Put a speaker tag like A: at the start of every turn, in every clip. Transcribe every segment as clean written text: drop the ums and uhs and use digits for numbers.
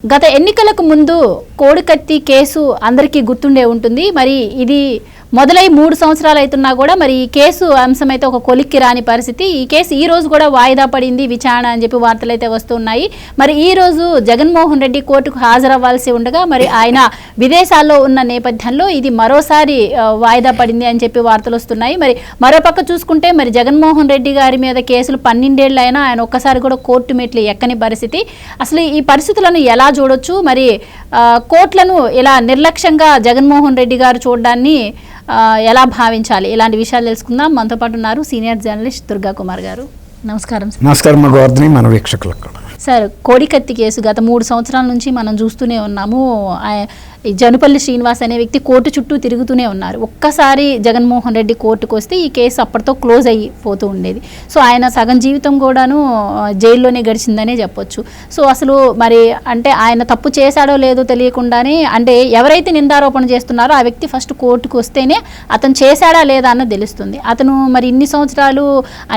A: గత ఎన్నికలకు ముందు కోడికత్తి కేసు అందరికీ గుర్తుండే ఉంటుంది. మరి ఇది మొదలై 3 సంవత్సరాలు అవుతున్నా కూడా మరి ఈ కేసు అంశం అయితే ఒక కొలిక్కి రాని పరిస్థితి. ఈ కేసు ఈ రోజు కూడా వాయిదా పడింది విచారణ అని చెప్పి వార్తలు అయితే వస్తున్నాయి. మరి ఈ రోజు జగన్మోహన్ రెడ్డి కోర్టుకు హాజరవ్వాల్సి ఉండగా మరి ఆయన విదేశాల్లో ఉన్న నేపథ్యంలో ఇది మరోసారి వాయిదా పడింది అని చెప్పి వార్తలు వస్తున్నాయి. మరి మరోపక్క చూసుకుంటే మరి జగన్మోహన్ రెడ్డి గారి మీద కేసులు 12 ఏళ్ళు అయినా ఆయన ఒక్కసారి కూడా కోర్టు మెట్లు ఎక్కని పరిస్థితి. అసలు ఈ పరిస్థితులను ఎలా చూడొచ్చు? మరి కోర్టులను ఇలా నిర్లక్ష్యంగా జగన్మోహన్ రెడ్డి గారు చూడడాన్ని ఎలా భావించాలి? ఇలాంటి విషయాలు తెలుసుకుందాం. మనతో పాటు ఉన్నారు సీనియర్ జర్నలిస్ట్ దుర్గా కుమార్ గారు. నమస్కారం.
B: నమస్కారం గోవర్ధని, మన వీక్షకులకు.
A: సార్, కోడికత్తి కేసు గత 3 సంవత్సరాల నుంచి మనం చూస్తూనే ఉన్నాము. జనుపల్లి శ్రీనివాస్ అనే వ్యక్తి కోర్టు చుట్టూ తిరుగుతూనే ఉన్నారు. ఒక్కసారి జగన్మోహన్ రెడ్డి కోర్టుకు వస్తే ఈ కేసు అప్పటితో క్లోజ్ అయిపోతూ ఉండేది. సో ఆయన సగం జీవితం కూడాను జైల్లోనే గడిచిందనే చెప్పొచ్చు. సో అసలు మరి అంటే ఆయన తప్పు చేశాడో లేదో తెలియకుండానే, అంటే ఎవరైతే నిందారోపణ చేస్తున్నారో ఆ వ్యక్తి ఫస్ట్ కోర్టుకు వస్తేనే అతను చేశాడా లేదా అన్నది తెలుస్తుంది. అతను మరి ఇన్ని సంవత్సరాలు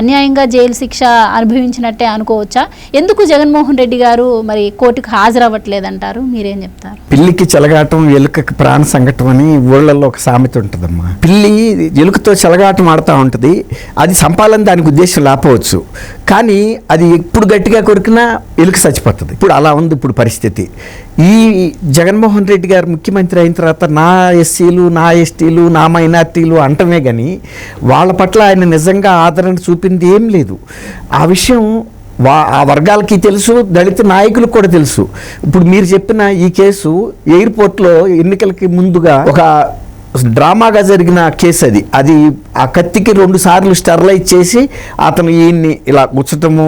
A: అన్యాయంగా జైలు శిక్ష అనుభవించినట్టే అనుకోవచ్చా? ఎందుకు జగన్మోహన్ రెడ్డి గారు మరి కోర్టుకు హాజరవ్వట్లేదంటారు? మీరేం చెప్తారు?
B: పిల్లికి చెలగాటం, ఎలుకకి ప్రాణ సంకటం అని ఊళ్ళల్లో ఒక సామెత ఉంటుందమ్మా. పిల్లి ఎలుకతో చెలగాటం ఆడుతూ ఉంటుంది. అది సంపాలని దానికి ఉద్దేశం లేకపోవచ్చు, కానీ అది ఎప్పుడు గట్టిగా కొరికినా ఎలుక చచ్చిపోతుంది. ఇప్పుడు అలా ఉంది ఇప్పుడు పరిస్థితి. ఈ జగన్మోహన్ రెడ్డి గారు ముఖ్యమంత్రి అయిన తర్వాత నా ఎస్సీలు, నా ఎస్టీలు, నా మైనార్టీలు అంటమే కానీ వాళ్ళ పట్ల ఆయన నిజంగా ఆదరణ చూపింది ఏం లేదు. ఆ విషయం ఆ వర్గాలకి తెలుసు, దళిత నాయకులకు కూడా తెలుసు. ఇప్పుడు మీరు చెప్పిన ఈ కేసు ఎయిర్పోర్ట్లో ఎన్నికలకి ముందుగా ఒక డ్రామాగా జరిగిన కేసు. అది ఆ కత్తికి 2 సార్లు స్టెరిలైజ్ చేసి అతను ఈయన్ని ఇలా గుచ్చటము,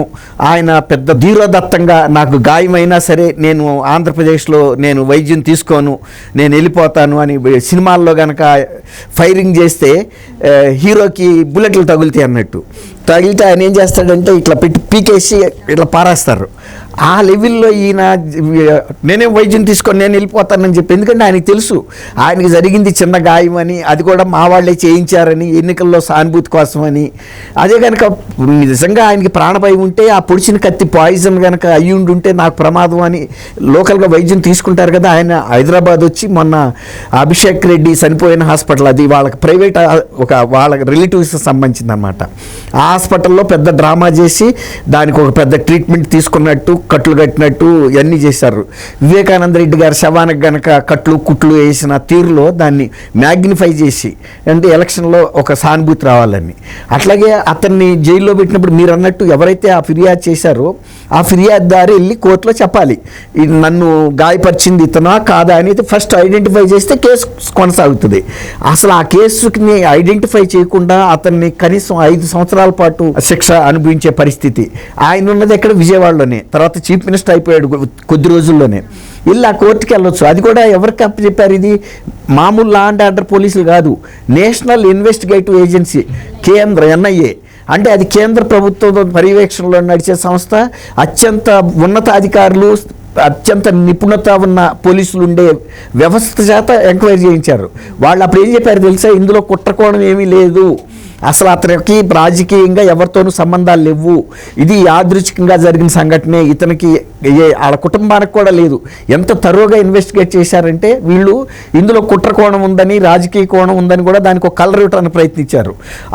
B: ఆయన పెద్ద ధీరోదత్తంగా నాకు గాయమైనా సరే నేను ఆంధ్రప్రదేశ్లో నేను వైద్యం తీసుకోను, నేను వెళ్ళిపోతాను అని సినిమాల్లో కనుక ఫైరింగ్ చేస్తే హీరోకి బుల్లెట్లు తగులుతాయి అన్నట్టు. తగిలితే ఆయన ఏం చేస్తాడంటే ఇట్లా పెట్టి పీకేసి ఇట్లా పారేస్తారు. ఆ లెవెల్లో ఈయన నేనే వైద్యం తీసుకొని నేను వెళ్ళిపోతానని చెప్పి, ఎందుకంటే ఆయనకి తెలుసు ఆయనకి జరిగింది చిన్న గాయం అని, అది కూడా మా వాళ్ళే చేయించారని, ఎన్నికల్లో సానుభూతి కోసమని. అదే కనుక నిజంగా ఆయనకి ప్రాణభయం ఉంటే ఆ పొడిచిన కత్తి పాయిజన్ కనుక అయ్యి ఉంటే నాకు ప్రమాదం అని లోకల్గా వైద్యం తీసుకుంటారు కదా. ఆయన హైదరాబాద్ వచ్చి మొన్న అభిషేక్ రెడ్డి చనిపోయిన హాస్పిటల్, అది వాళ్ళకి ప్రైవేట్ ఒక వాళ్ళ రిలేటివ్స్ సంబంధించింది అనమాట. ఆ హాస్పిటల్లో పెద్ద డ్రామా చేసి దానికి ఒక పెద్ద ట్రీట్మెంట్ తీసుకున్నట్టు, కట్లు కట్టినట్టు ఇవన్నీ చేశారు. వివేకానంద రెడ్డి గారి శవానికి గనక కట్లు కుట్లు వేసిన తీరులో దాన్ని మ్యాగ్నిఫై చేసి, అంటే ఎలక్షన్లో ఒక సానుభూతి రావాలని. అట్లాగే అతన్ని జైల్లో పెట్టినప్పుడు మీరు అన్నట్టు ఎవరైతే ఆ ఫిర్యాదు చేశారో ఆ ఫిర్యాదుదారు వెళ్ళి కోర్టులో చెప్పాలి, నన్ను గాయపరిచింది ఇతనా కాదా అనేది ఫస్ట్ ఐడెంటిఫై చేస్తే కేసు కొనసాగుతుంది. అసలు ఆ కేసుని ఐడెంటిఫై చేయకుండా అతన్ని కనీసం 5 సంవత్సరాల పాటు శిక్ష అనుభవించే పరిస్థితి. ఆయన ఉన్నది ఎక్కడ? విజయవాడలోనే. తర్వాత చీఫ్ మినిస్టర్ అయిపోయాడు కొద్ది రోజుల్లోనే. ఇలా కోర్టుకి వెళ్ళొచ్చు. అది కూడా ఎవరికి అప్పచెప్పారు? ఇది మామూలు లా అండ్ ఆర్డర్ పోలీసులు కాదు, నేషనల్ ఇన్వెస్టిగేటివ్ ఏజెన్సీ, కేంద్ర NIA. అంటే అది కేంద్ర ప్రభుత్వం పర్యవేక్షణలో నడిచే సంస్థ. అత్యంత ఉన్నతాధికారులు, అత్యంత నిపుణత ఉన్న పోలీసులు ఉండే వ్యవస్థ చేత ఎంక్వైరీ చేయించారు. వాళ్ళు అప్పుడు ఏం చెప్పారు తెలుసా? ఇందులో కుట్రకోణం ఏమీ లేదు, అసలు అతనికి రాజకీయంగా ఎవరితోనూ సంబంధాలు లేవు, ఇది యాదృచ్ఛికంగా జరిగిన సంఘటనే, ఇతనికి వాళ్ళ కుటుంబానికి కూడా లేదు. ఎంత తరోగా ఇన్వెస్టిగేట్ చేశారంటే వీళ్ళు ఇందులో కుట్రకోణం ఉందని, రాజకీయ కోణం ఉందని కూడా దానికి ఒక కలర్ ఇవ్వడానికి ప్రయత్నించారు.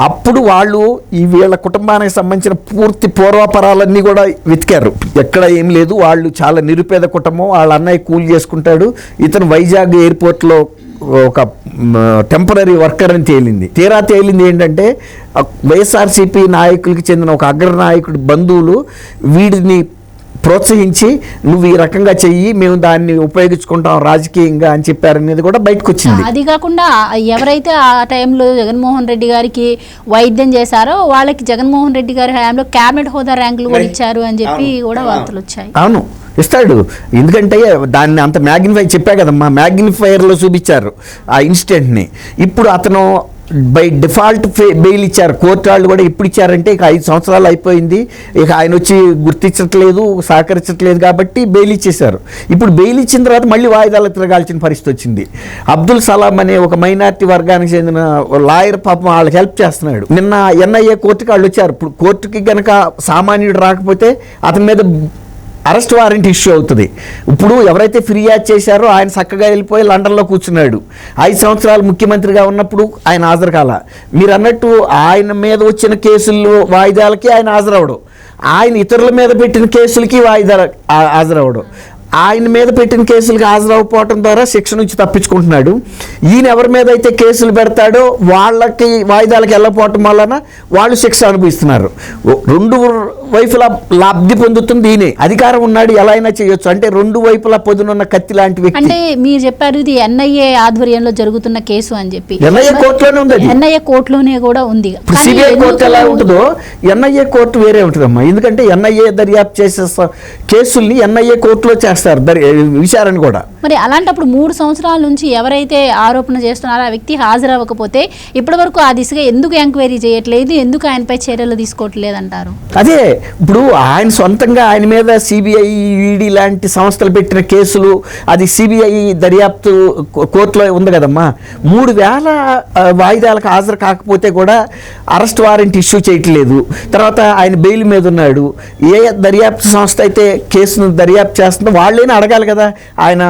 B: అప్పుడు వాళ్ళు ఈ వీళ్ళ కుటుంబానికి సంబంధించిన పూర్తి పూర్వాపరాలన్నీ కూడా వెతికారు. ఎక్కడ ఏం లేదు, వాళ్ళు చాలా నిరుపేద కుటుంబం, వాళ్ళ అన్నయ్య కూలి చేసుకుంటాడు, ఇతను వైజాగ్ ఎయిర్పోర్ట్లో ఒక టెంపరీ వర్కర్ అని తేలింది. తేలింది ఏంటంటే వైఎస్ఆర్సీపీ నాయకులకి చెందిన ఒక అగ్రనాయకుడి బంధువులు వీడిని ప్రోత్సహించి నువ్వు ఈ రకంగా చెయ్యి, మేము దాన్ని ఉపయోగించుకుంటాం రాజకీయంగా అని చెప్పారనేది కూడా బయటకు వచ్చింది.
A: అది కాకుండా ఎవరైతే ఆ టైంలో జగన్మోహన్ రెడ్డి గారికి వైద్యం చేశారో వాళ్ళకి జగన్మోహన్ రెడ్డి గారి హయాంలో క్యాబినెట్ హోదా ర్యాంకులు కూడా ఇచ్చారు అని చెప్పి కూడా వార్తలు వచ్చాయి.
B: అవును, ఇస్తాడు. ఎందుకంటే దాన్ని అంత మ్యాగ్నిఫై చెప్పా కదమ్మా, మ్యాగ్నిఫైయర్లో చూపించారు ఆ ఇన్సిడెంట్ని. ఇప్పుడు అతను బై డిఫాల్ట్ బెయిల్ ఇచ్చారు. కోర్టు వాళ్ళు కూడా ఎప్పుడు ఇచ్చారంటే ఇక 5 సంవత్సరాలు అయిపోయింది, ఇక ఆయన వచ్చి గుర్తించట్లేదు, సహకరించట్లేదు కాబట్టి బెయిల్ ఇచ్చేశారు. ఇప్పుడు బెయిల్ ఇచ్చిన తర్వాత మళ్ళీ వాయిదాలు తిరగాల్సిన పరిస్థితి వచ్చింది. అబ్దుల్ సలాం అనే ఒక మైనార్టీ వర్గానికి చెందిన లాయర్ పాపం వాళ్ళకి హెల్ప్ చేస్తున్నాడు. నిన్న NIA కోర్టుకి వాళ్ళు వచ్చారు. ఇప్పుడు కోర్టుకి కనుక సామాన్యుడు రాకపోతే అతని మీద అరెస్ట్ వారెంట్ ఇష్యూ అవుతుంది. ఇప్పుడు ఎవరైతే ఫిర్యాదు చేశారో ఆయన చక్కగా వెళ్ళిపోయి లండన్లో కూర్చున్నాడు. 5 సంవత్సరాలు ముఖ్యమంత్రిగా ఉన్నప్పుడు ఆయన హాజరు కాల. మీరు అన్నట్టు ఆయన మీద వచ్చిన కేసులు వాయిదాలకి ఆయన హాజరవడు, ఆయన ఇతరుల మీద పెట్టిన కేసులకి హాజరవడు. ఆయన మీద పెట్టిన కేసులకు హాజరవకపోవటం ద్వారా శిక్ష నుంచి తప్పించుకుంటున్నాడు. ఈయన ఎవరి మీద అయితే కేసులు పెడతాడో వాళ్ళకి వాయిదాలకు వెళ్ళకపోవటం వలన వాళ్ళు శిక్ష అనుభవిస్తున్నారు. 2 వైపులా లబ్ధి పొందుతుంది ఈయనే. అధికారం ఉన్నాడు, ఎలా అయినా చేయొచ్చు. అంటే 2 వైపులా పొదునున్న కత్తి లాంటి వ్యక్తి.
A: అంటే మీరు చెప్పారు ఇది ఎన్ఐఏ ఆధ్వర్యంలో జరుగుతున్న కేసు అని చెప్పి.
B: ఎన్ఐఏ కోర్టులోనే ఉంది,
A: ఎన్ఐఏ కోర్టులోనే కూడా ఉంది.
B: సిబిఐ కోర్టు ఎలా ఉంటుందో ఎన్ఐఏ కోర్టు వేరే ఉంటుందమ్మా. ఎందుకంటే ఎన్ఐఏ దర్యాప్తు చేసే కేసుల్ని ఎన్ఐఏ కోర్టులో చేస్తారు విచారణ కూడా.
A: మరి అలాంటప్పుడు 3 సంవత్సరాల నుంచి ఎవరైతే ఆరోపణ చేస్తున్నారో ఆ వ్యక్తి హాజరవ్వకపోతే ఇప్పటి వరకు ఆ దిశగా ఎందుకు ఎంక్వైరీ చేయట్లేదు, ఎందుకు ఆయనపై చర్యలు తీసుకోవట్లేదు అంటారు?
B: అదే ఇప్పుడు ఆయన సొంతంగా ఆయన మీద సిబిఐ ఈడీ లాంటి సంస్థలు పెట్టిన కేసులు, అది సిబిఐ దర్యాప్తు కోర్టులో ఉంది కదమ్మా. 3000 వాయిదాలకు హాజరు కాకపోతే కూడా అరెస్ట్ వారెంట్ ఇష్యూ చేయట్లేదు. తర్వాత ఆయన బెయిల్ మీద ఉన్నాడు. ఏ దర్యాప్తు సంస్థ అయితే కేసును దర్యాప్తు చేస్తుందో వాళ్ళైనా అడగాలి కదా ఆయన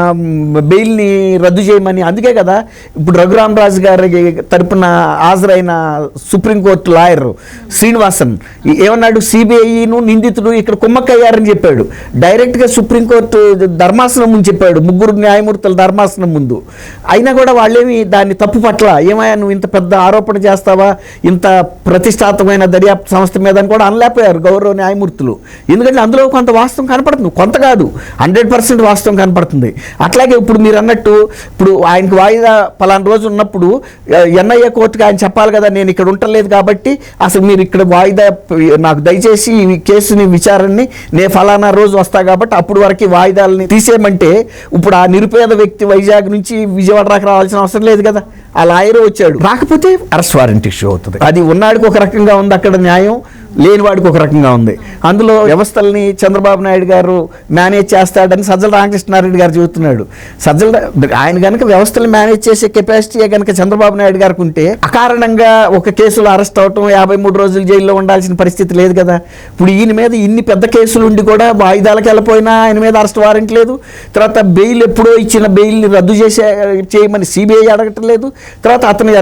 B: బెయిల్ని రద్దు చేయమని. అందుకే కదా ఇప్పుడు రఘురామరాజు గారి తరపున హాజరైన సుప్రీంకోర్టు లాయర్ శ్రీనివాసన్ ఏమన్నాడు, సిబిఐను నిందితుడు ఇక్కడ కుమ్మక్కయ్యారని చెప్పాడు. డైరెక్ట్గా సుప్రీంకోర్టు ధర్మాసనం ముందు చెప్పాడు, 3 న్యాయమూర్తుల ధర్మాసనం ముందు. అయినా కూడా వాళ్ళేమి దాన్ని తప్పు పట్ల, ఏమయ్యా నువ్వు ఇంత పెద్ద ఆరోపణ చేస్తావా ఇంత ప్రతిష్టాత్మకమైన దర్యాప్తు సంస్థ మీద అని కూడా అనలేకపోయారు గౌరవ న్యాయమూర్తులు. ఎందుకంటే అందులో కొంత వాస్తవం కనపడుతుంది, కొంత కాదు 100% వాస్తవం కనపడుతుంది. అట్లాగే ఇప్పుడు మీరు అన్నట్టు ఇప్పుడు ఆయనకు వాయిదా పలానా రోజు ఉన్నప్పుడు ఎన్ఐఏ కోర్టుకి ఆయన చెప్పాలి కదా, నేను ఇక్కడ ఉండలేదు కాబట్టి అసలు మీరు ఇక్కడ వాయిదా నాకు దయచేసి ఈ కేసుని విచారణని నేను ఫలానా రోజు వస్తా కాబట్టి అప్పుడు వరకు వాయిదాలని తీసేయమంటే ఇప్పుడు ఆ నిరుపేద వ్యక్తి వైజాగ్ నుంచి విజయవాడ దాకా రావాల్సిన అవసరం లేదు కదా. ఆ లాయర్ వచ్చాడు, రాకపోతే అరెస్ట్ వారెంట్ ఇష్యూ అవుతుంది. అది ఉన్నాడికి ఒక రకంగా ఉంది అక్కడ న్యాయం, లేని వాడికి ఒక రకంగా ఉంది. అందులో వ్యవస్థల్ని చంద్రబాబు నాయుడు గారు మేనేజ్ చేస్తాడని సజ్జల రామకృష్ణారెడ్డి గారు చెబుతున్నాడు. ఆయన కనుక వ్యవస్థలు మేనేజ్ చేసే కెపాసిటీ కనుక చంద్రబాబు నాయుడు గారికి ఉంటే అకారణంగా ఒక కేసులో అరెస్ట్ అవటం 53 రోజులు జైల్లో ఉండాల్సిన పరిస్థితి లేదు కదా. ఇప్పుడు ఈయన మీద ఇన్ని పెద్ద కేసులు ఉండి కూడా వాయిదాలకు వెళ్ళిపోయినా ఆయన మీద అరెస్ట్ వారెంట్ లేదు. తర్వాత బెయిల్ ఎప్పుడో ఇచ్చిన బెయిల్ని రద్దు చేయమని సిబిఐ అడగటం లేదు. తర్వాత అతను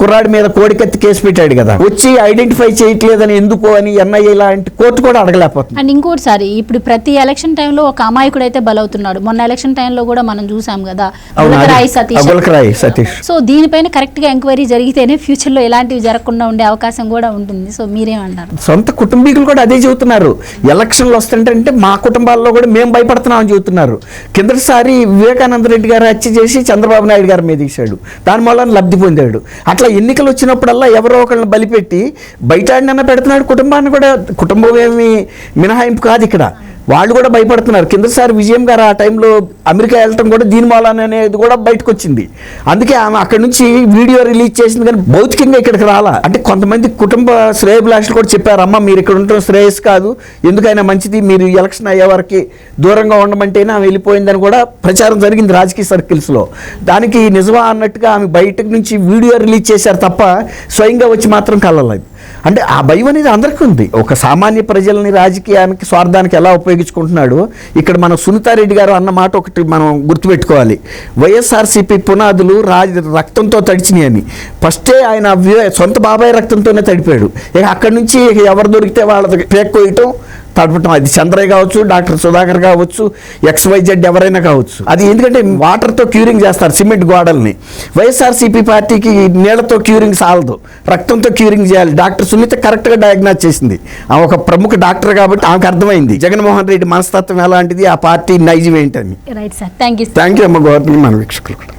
B: కుర్రాడి మీద కోడికత్తి కేసు పెట్టాడు కదా, వచ్చి ఐడెంటిఫై చేయట్లేదని ఎందుకు అని ఎన్ఐఏ లాంటి కోర్టు కూడా అడగలేకపోతుంది.
A: అండ్ ఇంకోటి సారి ఇప్పుడు ప్రతి ఎలక్షన్ టైంలో ఒక అమాయకుడు అయితే బలవుతున్నాడు. మొన్న ఎలక్షన్ టైంలో కూడా మనం చూసాం కదా,
B: గులకరాయి సతీష్.
A: సో దీనిపైన కరెక్ట్ గా ఎంక్వైరీ జరిగితేనే ఫ్యూచర్ లో ఎలాంటివి జరగకుండా ఉండే అవకాశం కూడా ఉంటుంది. సో మీరేమంటారు?
B: సొంత కుటుంబీకులు కూడా అదే చెబుతున్నారు. ఎలక్షన్లు వస్తుంటే మా కుటుంబాల్లో కూడా మేము భయపడుతున్నామని చెబుతున్నారు. కిందటిసారి వివేకానంద రెడ్డి గారు హత్య చేసి చంద్రబాబు నాయుడు గారి మీద ఇచ్చాడు, దాని వల్ల లబ్ధి పొందాడు. అట్లా ఎన్నికలు వచ్చినప్పుడల్లా ఎవరో ఒకళ్ళని బలిపెట్టి బయట పెడుతున్నాడు. కుటుంబాన్ని కూడా, కుటుంబం ఏమి మినహాయింపు కాదు ఇక్కడ, వాళ్ళు కూడా భయపడుతున్నారు. కిందసారి విజయం గారు ఆ టైంలో అమెరికా వెళ్ళటం కూడా దీని మూలన అనేది కూడా బయటకు వచ్చింది. అందుకే ఆమె అక్కడి నుంచి వీడియో రిలీజ్ చేసింది, కానీ భౌతికంగా ఇక్కడికి రాలా. అంటే కొంతమంది కుటుంబ శ్రేయభిలాషులు కూడా చెప్పారు, అమ్మ మీరు ఇక్కడ ఉండటం శ్రేయస్ కాదు, ఎందుకైనా మంచిది, మీరు ఎలక్షన్ అయ్యే వరకు దూరంగా ఉండమంటేనే ఆమె వెళ్ళిపోయిందని కూడా ప్రచారం జరిగింది రాజకీయ సర్కిల్స్లో. దానికి నిజమా అన్నట్టుగా ఆమె బయటకు నుంచి వీడియో రిలీజ్ చేశారు తప్ప స్వయంగా వచ్చి మాత్రం కలలేదు. అంటే ఆ భయం అనేది అందరికీ ఉంది. ఒక సామాన్య ప్రజల్ని రాజకీయానికి స్వార్థానికి ఎలా ఉపయోగించుకుంటున్నాడు. ఇక్కడ మన సునీతారెడ్డి గారు అన్న మాట ఒకటి మనం గుర్తుపెట్టుకోవాలి, వైఎస్ఆర్సీపీ పునాదులు రక్తంతో తడిచినాయి అని. ఫస్టే ఆయన సొంత బాబాయ్ రక్తంతోనే తడిపాడు. ఇక అక్కడి నుంచి ఎవరు దొరికితే వాళ్ళకి పేక్కోయటం తడపటం. అది చంద్రయ్య కావచ్చు, డాక్టర్ సుధాకర్ కావచ్చు, XYZ ఎవరైనా కావచ్చు. అది ఎందుకంటే వాటర్తో క్యూరింగ్ చేస్తారు సిమెంట్ గోడల్ని. వైఎస్ఆర్సీపీ పార్టీకి నీళ్లతో క్యూరింగ్ సాలదు, రక్తంతో క్యూరింగ్ చేయాలి. డాక్టర్ సునీత కరెక్ట్గా డయాగ్నోస్ చేసింది. ఆమె ఒక ప్రముఖ డాక్టర్ కాబట్టి ఆమెకు అర్థమైంది జగన్మోహన్ రెడ్డి మనస్తత్వం ఎలాంటిది, ఆ పార్టీ నైజం ఏంటని.
A: రైట్ సార్, థ్యాంక్ యూ
B: అమ్మ గవర్నమెంట్ మన వీక్షకులు.